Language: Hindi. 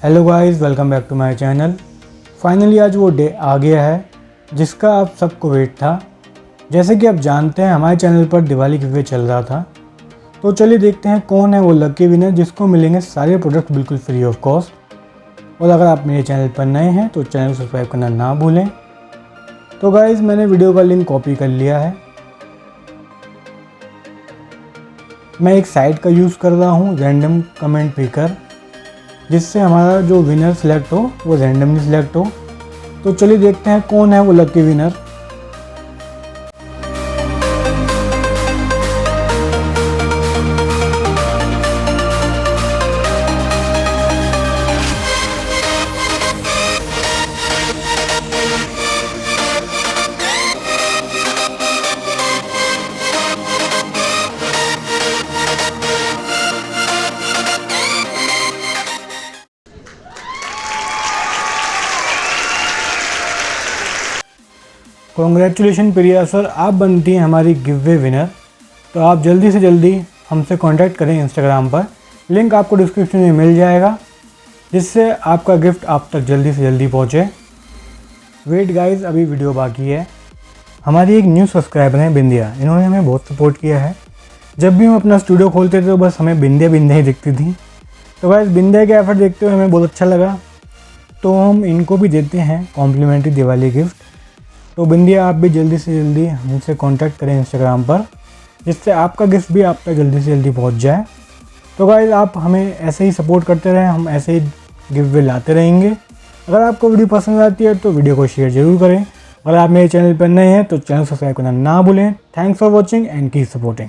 Hello guys, welcome back to my channel. Finally आज वो डे आ गया है जिसका आप सबको वेट था। जैसे कि आप जानते हैं हमारे चैनल पर दिवाली गिव अवे चल रहा था, तो चलिए देखते हैं कौन है वो लकी विनर जिसको मिलेंगे सारे प्रोडक्ट बिल्कुल फ्री ऑफ कॉस्ट। और अगर आप मेरे चैनल पर नए हैं तो चैनल को सब्सक्राइब करना ना भूलें। तो गाइस मैंने वीडियो का लिंक कॉपी कर लिया है। मैं एक साइट का यूज़ कर रहा हूँ, रैंडम कमेंट पिकर, जिससे हमारा जो विनर सिलेक्ट हो वो रैंडमली सिलेक्ट हो। तो चलिए देखते हैं कौन है वो लकी विनर। कॉन्ग्रेचुलेशन प्रिया सर, आप बनती हैं हमारी गिव अवे विनर। तो आप जल्दी से जल्दी हमसे कांटेक्ट करें इंस्टाग्राम पर, लिंक आपको डिस्क्रिप्शन में मिल जाएगा, जिससे आपका गिफ्ट आप तक जल्दी से जल्दी पहुंचे। वेट गाइस, अभी वीडियो बाकी है। हमारी एक न्यू सब्सक्राइबर हैं बिंदिया, इन्होंने हमें बहुत सपोर्ट किया है। जब भी हम अपना स्टूडियो खोलते थे तो बस हमें बिंदिया बिंदिया ही दिखती थी। तो गाइस बिंदिया के एफर्ट देखते हुए हमें बहुत अच्छा लगा, तो हम इनको भी देते हैं कॉम्प्लीमेंट्री दिवाली गिफ्ट। तो बिंदिया आप भी जल्दी से जल्दी हमसे कांटेक्ट करें इंस्टाग्राम पर, जिससे आपका गिफ्ट भी आप तक जल्दी से जल्दी पहुंच जाए। तो गाइस आप हमें ऐसे ही सपोर्ट करते रहें, हम ऐसे ही गिफ्ट अवे लाते रहेंगे। अगर आपको वीडियो पसंद आती है तो वीडियो को शेयर जरूर करें। अगर आप मेरे चैनल पर नए हैं तो चैनल सब्सक्राइब करना ना भूलें। Thanks for watching and keep supporting.